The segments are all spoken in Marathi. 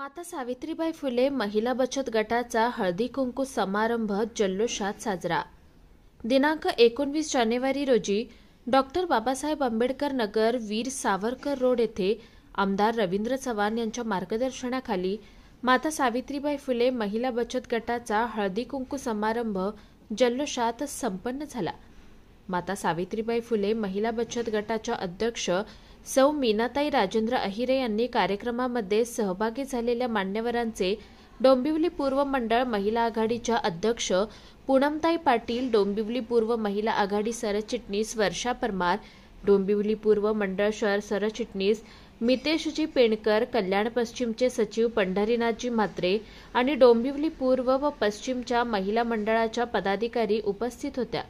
माता सावित्रीबाई फुले महिला बचत गटाचा हळदी कुंकू समारंभ जल्लोषात साजरा। दिनांक 19 जानेवारी रोजी डॉक्टर बाबासाहेब आंबेडकर नगर वीर सावरकर रोड येथे आमदार रवींद्र चव्हाण यांच्या मार्गदर्शनाखाली माता सावित्रीबाई फुले महिला बचत गटाचा हळदी कुंकू समारंभ जल्लोषात संपन्न झाला। माता सावित्रीबाई फुले महिला बचत गटाच्या अध्यक्ष सौ मीनाताई राजेंद्र अहिरे यांनी कार्यक्रमामध्ये सहभागी झालेल्या मान्यवरांचे डोंबिवली पूर्व मंडळ महिला आघाडीच्या अध्यक्ष पूनमताई पाटील, डोंबिवली पूर्व महिला आघाडी सरचिटणीस वर्षा परमार, डोंबिवली पूर्व मंडळ शहर सरचिटणीस मितेशजी पेणकर, कल्याण पश्चिमचे सचिव पंढरीनाथजी म्हात्रे आणि डोंबिवली पूर्व व पश्चिमच्या महिला मंडळाच्या पदाधिकारी उपस्थित होत्या।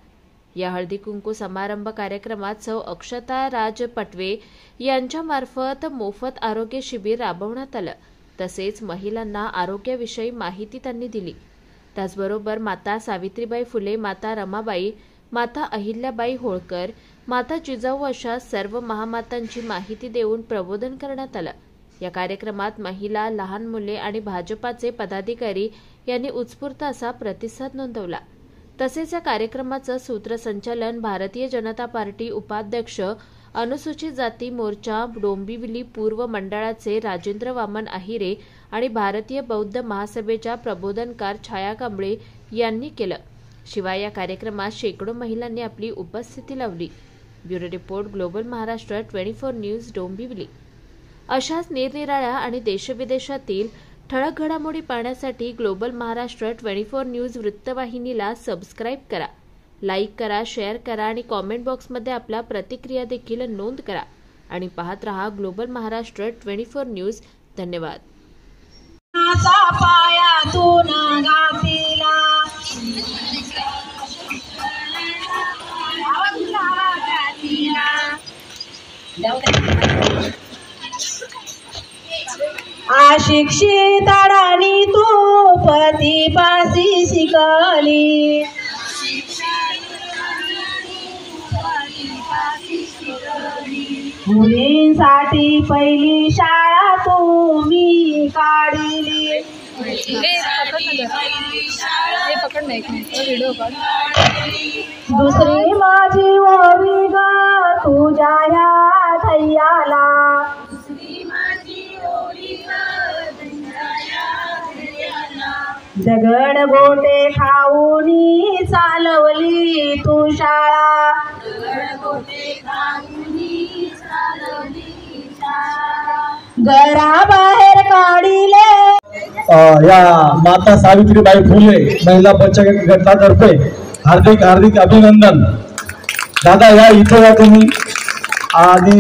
या हळदी कुंकू समारंभ कार्यक्रमात सौ अक्षता राज पटवे यांच्यामार्फत मोफत आरोग्य शिबिर राबवण्यात आलं। तसेच महिलांना आरोग्याविषयी माहिती त्यांनी दिली। त्याचबरोबर माता सावित्रीबाई फुले, माता रमाबाई, माता अहिल्याबाई होळकर, माता जिजाऊ अशा सर्व महामातांची माहिती देऊन प्रबोधन करण्यात आलं। या कार्यक्रमात महिला, लहान मुले आणि भाजपाचे पदाधिकारी यांनी उत्स्फूर्त असा प्रतिसाद नोंदवला। तसेच या कार्यक्रमाचं सूत्रसंचालन भारतीय जनता पार्टी उपाध्यक्ष अनुसूचित जाती मोर्चा डोंबिवली पूर्व मंडळाचे राजेंद्र वामन अहिरे आणि भारतीय बौद्ध महासभेच्या प्रबोधनकार छाया कांबळे यांनी केलं। शिवाय या कार्यक्रमात शेकडो महिलांनी आपली उपस्थिती लावली। Bureau report, global Maharashtra 24 news, Dombivli. अशाच निरनिराळ्या आणि देशविदेशातील ठळक घडामोडी पाहण्यासाठी ग्लोबल महाराष्ट्र 24 न्यूज वृत्तवाहिनीला सबस्क्राईब करा, लाईक करा, शेअर करा आणि कॉमेंट बॉक्समध्ये आपल्या प्रतिक्रिया देखील नोंद करा आणि पाहत रहा ग्लोबल महाराष्ट्र 24 न्यूज। धन्यवाद। अशिक्षित अडाणी तू पतीपासी शिकली, मुलींसाठी पहिली शाळा तुम्ही काढली, दुसरी माझी ओवी ग तुझ्या या थैयाला, दगड गोटे खाऊनी चालवली तू शाळा, घराबाहेर काढिले। या माता सावित्रीबाई फुले महिला बचत गटातर्फे हार्दिक हार्दिक अभिनंदन। दादा या इथे या तुम्ही आणि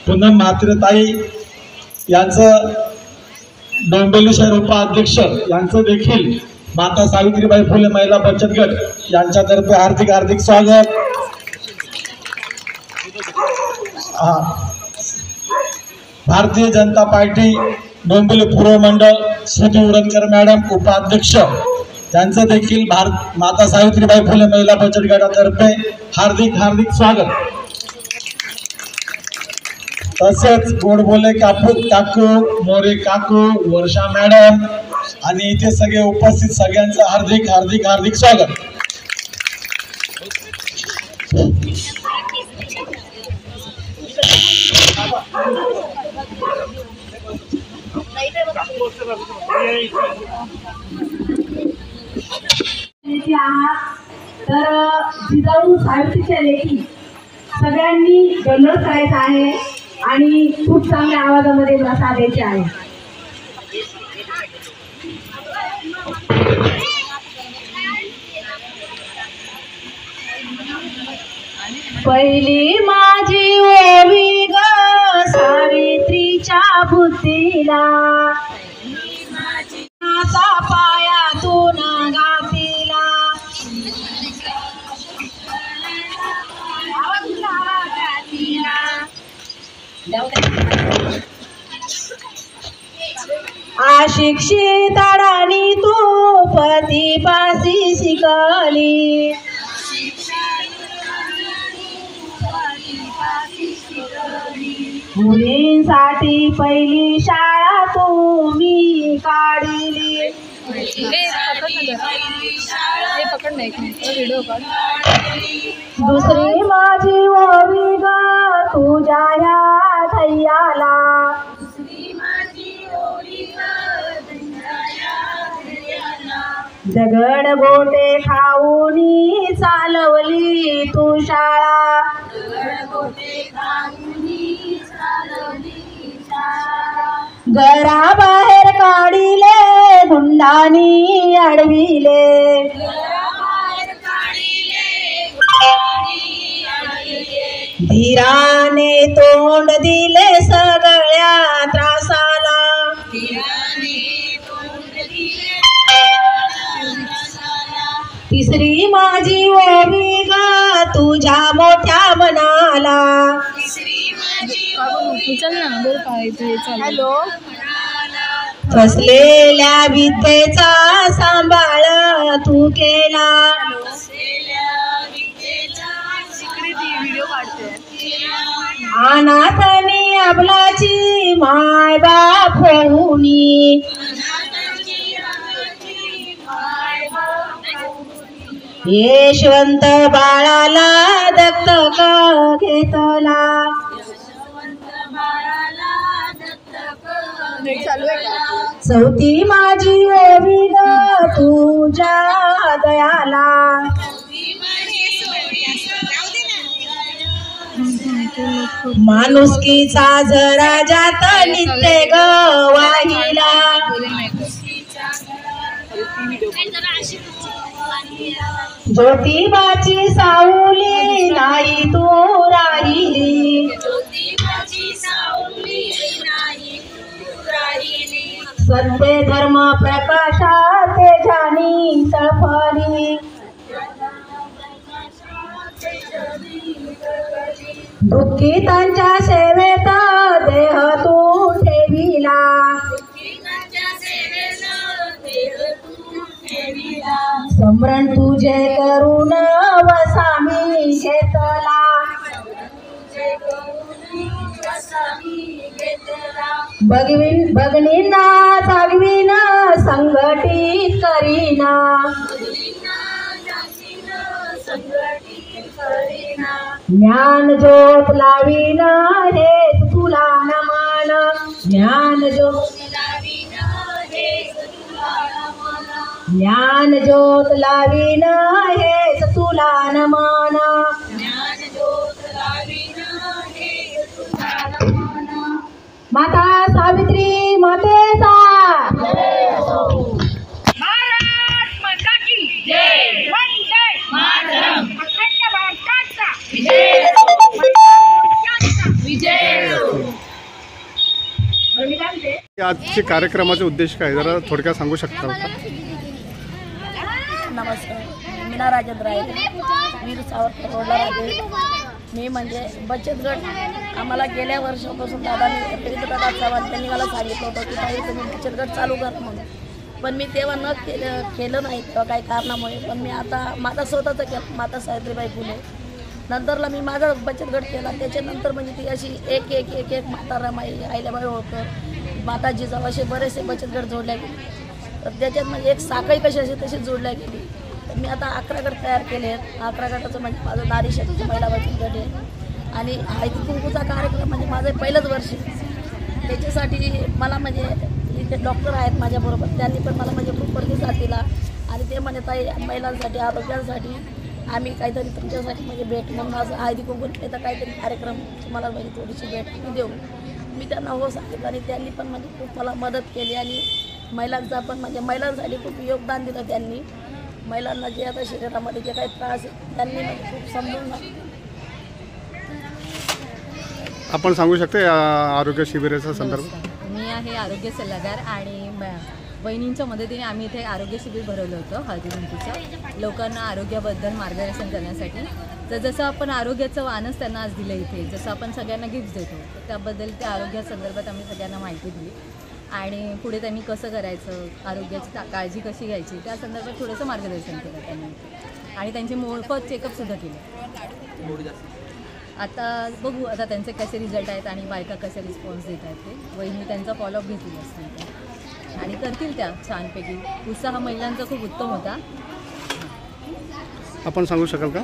पूनम म्हात्रेताई यांचं डोंबिवली शहर उपाध्यक्ष यांचं देखील माता सावित्रीबाई फुले महिला बचत गट यांच्यातर्फे हार्दिक हार्दिक स्वागत। भारतीय जनता पार्टी डोंबिवली पूर्व मंडळ श्रुती उरणकर मॅडम उपाध्यक्ष यांचं देखील माता सावित्रीबाई फुले महिला बचत गटातर्फे हार्दिक हार्दिक स्वागत। तसेच गोडबोले काकू, मोरे काकू, वर्षा मॅडम आणि इथे सगळे उपस्थित सगळ्यांचं हार्दिक हार्दिक हार्दिक स्वागत। तर जिजाऊ सावित्रीच्या लेखी सगळ्यांनी जल्लोष करायचा आहे आणि खूप चांगल्या आवाजामध्ये प्रसाद द्यायचे आहे। पहिली माझी ओवी ग सावित्रीच्या बुद्धीला, नाचा पायातून घातीला, अशिक्षित अडाणी तू पतीपासी शिकली, मुलींसाठी पहिली शाळा तुम्ही काढली. दुसरी माझी ओवी ग तुझ्या ह्या थैयाला. दगड गोटे खाऊनी चालवली तू शाळा. घराबाहेर काढिले गुंडानी अडविले. धीराने तोंड दिले सगळ्या त्रासाला. तिसरी माझी ओवी ग तुझ्या मोठ्या मनाला. हॅलो. फसलेल्या विद्येचा सांभाळ तू केला. अनाथानी अबलाची माय बाप होऊनी. यशवंत बाळाला दत्तक घेतला. चौथी माझी ओवी ग तुझ्या दयाला. माणुसकीचा जरा जात नित्य ग वाहिला. ज्योतिबाची सावली नाही तू राहिली. सत्य धर्म प्रकाशा तेजानी तळफळली. दुःखितांच्या सेवेत देह तू ठेविला. स्मरण तुझे करून वसामी घेतला. भगिनींना जागवीन संघटित करीना. ज्ञान ज्योत लावीन हेच तुला नमान. ज्ञान ज्योत लावीन हेच तुला नमान. माता सावित्री मातेचा आजचे कार्यक्रमाचे उद्देश काय जरा थोडक्यात सांगू शकता का? नमस्कार, मीना राजेंद्र आहे, वीर सावरकर रोडला राहते. मी म्हणजे बचत गट आम्हाला गेल्या वर्षापासून दादांनी चव्हाण त्यांनी मला सांगितलं होतं की काही तुम्ही बचत गट चालू कर म्हणून. पण मी तेव्हा न केलं नाही किंवा काही कारणामुळे. पण मी आता माझा स्वतःचं केलं, माता सावित्रीबाई फुले. नंतरला मी माझा बचत गट केला. त्याच्यानंतर म्हणजे ती अशी एक एक एक एक माता रमाई, अहिल्याबाई होळकर, माता जिजाऊ असे बरेचसे बचत गट जोडल्या गेले. तर त्याच्यात म्हणजे एक साखळी कशी अशी तशी जोडल्या गेली. तर मी आता 11 गट तयार केले आहेत. 11 गटाचं म्हणजे माझं नारी शक्ती महिला बचत गट आहे. आणि हळदी कुंकूचा कार्यक्रम म्हणजे माझं पहिलंच वर्ष. त्याच्यासाठी मला म्हणजे इथे डॉक्टर आहेत माझ्याबरोबर, त्यांनी पण मला म्हणजे खूप प्रतिसाद दिला. आणि ते म्हणजे ताई महिलांसाठी आरोग्यासाठी आम्ही काहीतरी तुमच्यासाठी म्हणजे भेट म्हणून आज हळदी कुंकू तर काहीतरी कार्यक्रम तुम्हाला म्हणजे थोडीशी भेट देऊ. मी त्यांना हो सांगितलं आणि त्यांनी पण म्हणजे खूप मला मदत केली. आणि महिलांचा पण म्हणजे महिलांसाठी खूप योगदान दिलं त्यांनी. महिलांना जे आता शरीरामध्ये जे काही त्रास आहे त्यांनी म्हणजे खूप समजून. आपण सांगू शकता आरोग्य शिबिराचा संदर्भ? मी आहे आरोग्य सल्लागार आणि बहिणींच्या मदतीने आम्ही इथे आरोग्य शिबिर भरवलं होतं हळदी कुंकूचं, लोकांना आरोग्याबद्दल मार्गदर्शन करण्यासाठी. तर जसं आपण आरोग्याचं वानच त्यांना आज दिलं इथे, जसं आपण सगळ्यांना गिफ्ट देतो त्याबद्दल त्या आरोग्यासंदर्भात आम्ही सगळ्यांना माहिती दिली. आणि पुढे त्यांनी कसं करायचं, आरोग्याची काळजी कशी घ्यायची त्या संदर्भात थोडंसं मार्गदर्शन केलं त्यांनी. आणि त्यांचे मोफत चेकअपसुद्धा केले. आता बघू आता त्यांचे कसे रिझल्ट आहेत आणि बायका कसे रिस्पॉन्स देत आहेत ते वहिनी त्यांचा फॉलोअप घेतील असतील ते आणि करतील त्या छानपैकी. उत्साह महिलांचा खूप उत्तम होता. आपण सांगू शकाल का